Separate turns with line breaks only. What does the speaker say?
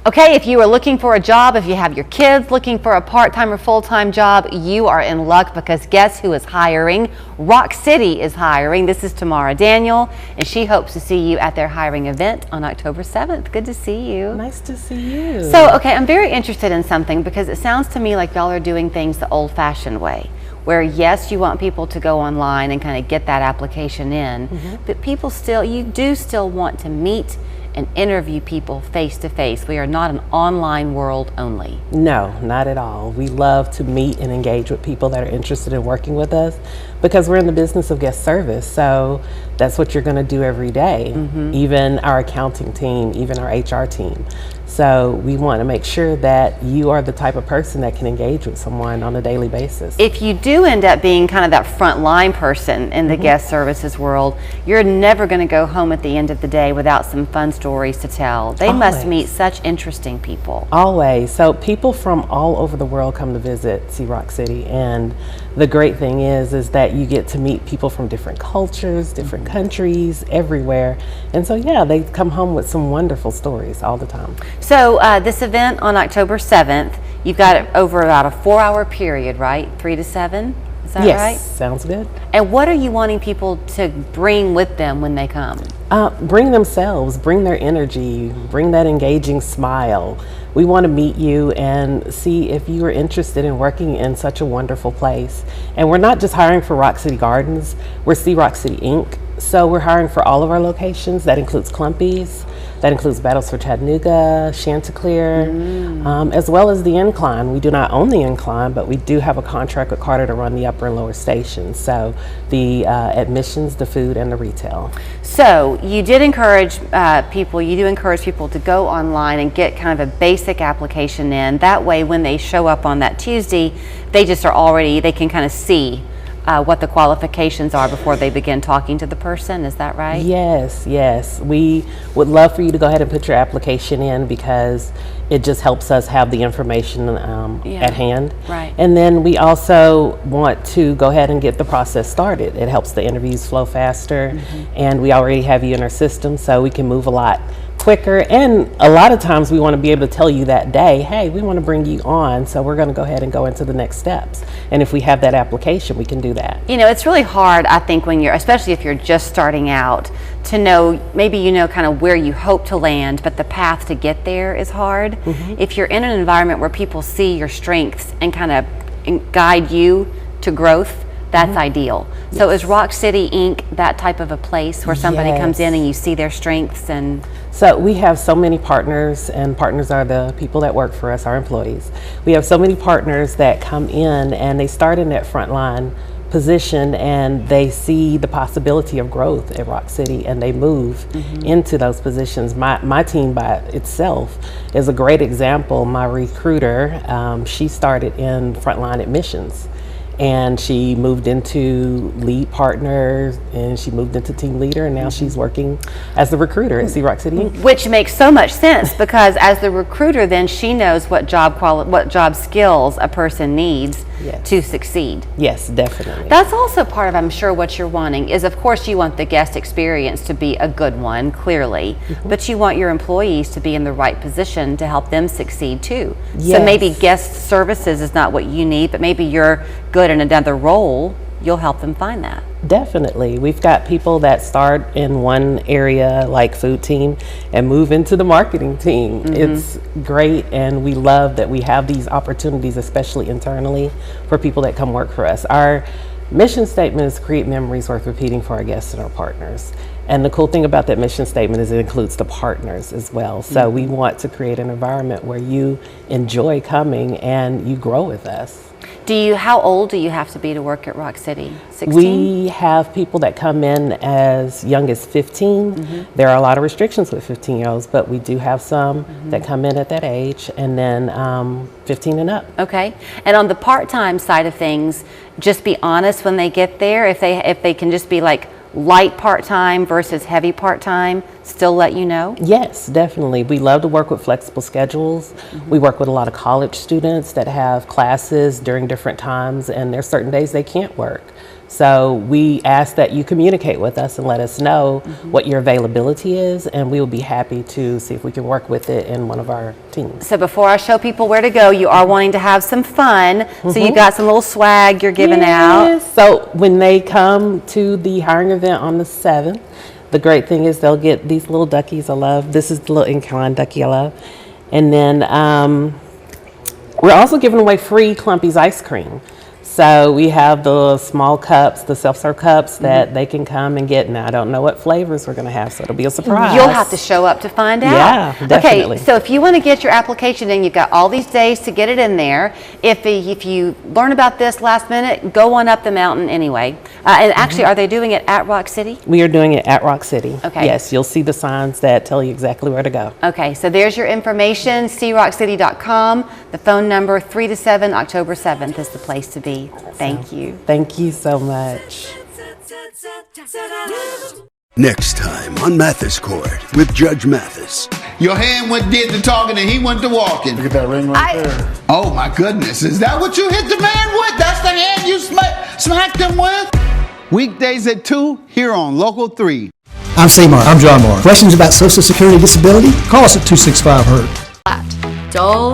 Okay, if you are looking for a job, if you have your kids looking for a part-time or full-time job, you are in luck, because guess who is hiring? Rock City is hiring. This is Tamara Daniel, and she hopes to see you at their hiring event on October 7th. Good to see you.
Nice to see you.
So, okay, I'm very interested in something, because it sounds to me like y'all are doing things the old-fashioned way, where yes, you want people to go online and kind of get that application in, but you do still want to meet and interview people face to face. We are not an online world only.
No, not at all. We love to meet and engage with people that are interested in working with us, because we're in the business of guest service. So that's what you're going to do every day. Even our accounting team, even our HR team. So we want to make sure that you are the type of person that can engage with someone on a daily basis.
If you do end up being kind of that front line person in the guest services world, you're never going to go home at the end of the day without some fun stories to tell. They must meet such interesting people.
Always. So people from all over the world come to visit Rock City, and the great thing is that you get to meet people from different cultures, different countries, everywhere. And so yeah, they come home with some wonderful stories all the time.
So this event on October 7th, you've got it over about a 4-hour period, right? 3 to 7, is that right?
Yes, sounds good.
And what are you wanting people to bring with them when they come?
Bring themselves, bring their energy, bring that engaging smile. We want to meet you and see if you are interested in working in such a wonderful place. And we're not just hiring for Rock City Gardens, we're Rock City Inc. So we're hiring for all of our locations. That includes Clumpy's, that includes Battles for Chattanooga, Chanticleer, as well as the Incline. We do not own the Incline, but we do have a contract with Carter to run the upper and lower stations. So the admissions, the food, and the retail.
So you did encourage people to go online and get kind of a basic application in. That way, when they show up on that Tuesday, they can kind of see what the qualifications are before they begin talking to the person. Is that right?
Yes, yes. We would love for you to go ahead and put your application in, because it just helps us have the information at hand.
Right.
And then we also want to go ahead and get the process started. It helps the interviews flow faster, and we already have you in our system, so we can move a lot quicker. And a lot of times we want to be able to tell you that day, hey, we want to bring you on, so we're going to go ahead and go into the next steps. And if we have that application, we can do that.
You know, it's really hard, I think, especially if you're just starting out, to know, maybe you know kind of where you hope to land, but the path to get there is hard. If you're in an environment where people see your strengths and kind of guide you to growth, that's ideal. So is Rock City Inc. that type of a place where somebody comes in and you see their strengths? And
so we have so many partners, and partners are the people that work for us, our employees. We have so many partners that come in and they start in that frontline position, and they see the possibility of growth at Rock City, and they move into those positions. My team by itself is a great example. My recruiter, she started in frontline admissions, and she moved into lead partner, and she moved into team leader, and now she's working as the recruiter at Rock City Inc.
Which makes so much sense, because as the recruiter, then she knows what job skills a person needs to succeed.
Yes, definitely.
That's also part of, I'm sure, what you're wanting is, of course, you want the guest experience to be a good one, clearly, but you want your employees to be in the right position to help them succeed too. So maybe guest services is not what you need, but maybe you're good in another role, you'll help them find that.
Definitely. We've got people that start in one area like food team and move into the marketing team. It's great, and we love that we have these opportunities, especially internally, for people that come work for us. Our mission statement is create memories worth repeating for our guests and our partners. And the cool thing about that mission statement is it includes the partners as well. So we want to create an environment where you enjoy coming and you grow with us.
How old do you have to be to work at Rock City? 16?
We have people that come in as young as 15. There are a lot of restrictions with 15-year-olds, but we do have some that come in at that age, and then 15 and up.
Okay. And on the part-time side of things, just be honest when they get there. If they can just be like light part-time versus heavy part-time, still let you know?
Yes, definitely. We love to work with flexible schedules. We work with a lot of college students that have classes during different times, and there's certain days they can't work. So we ask that you communicate with us and let us know what your availability is, and we will be happy to see if we can work with it in one of our teams.
So before I show people where to go, you are wanting to have some fun. So you got some little swag you're giving out.
Yes. So when they come to the hiring event on the 7th, the great thing is they'll get these little duckies I love. This is the little Ink-Line ducky I love. And then we're also giving away free Clumpy's ice cream. So we have the small cups, the self-serve cups that they can come and get. Now, I don't know what flavors we're going to have, so it'll be a surprise.
You'll have to show up to find out.
Yeah, definitely.
Okay, so if you want to get your application in, you've got all these days to get it in there. If you learn about this last minute, go on up the mountain anyway. And actually, are they doing it at Rock City?
We are doing it at Rock City.
Okay.
Yes, you'll see the signs that tell you exactly where to go.
Okay, so there's your information, crockcity.com. The phone number 3 to 7, October 7th is the place to be. Thank you.
Thank you so much.
Next time on Mathis Court with Judge Mathis.
Your hand did the talking and he went to walking.
Look at that ring right there.
Oh my goodness, is that what you hit the man with? That's the hand you smacked him with? Weekdays at 2 here on Local 3.
I'm Seymour.
I'm John Moore.
Questions about Social Security disability?
Call us at 265-HURT.
Dull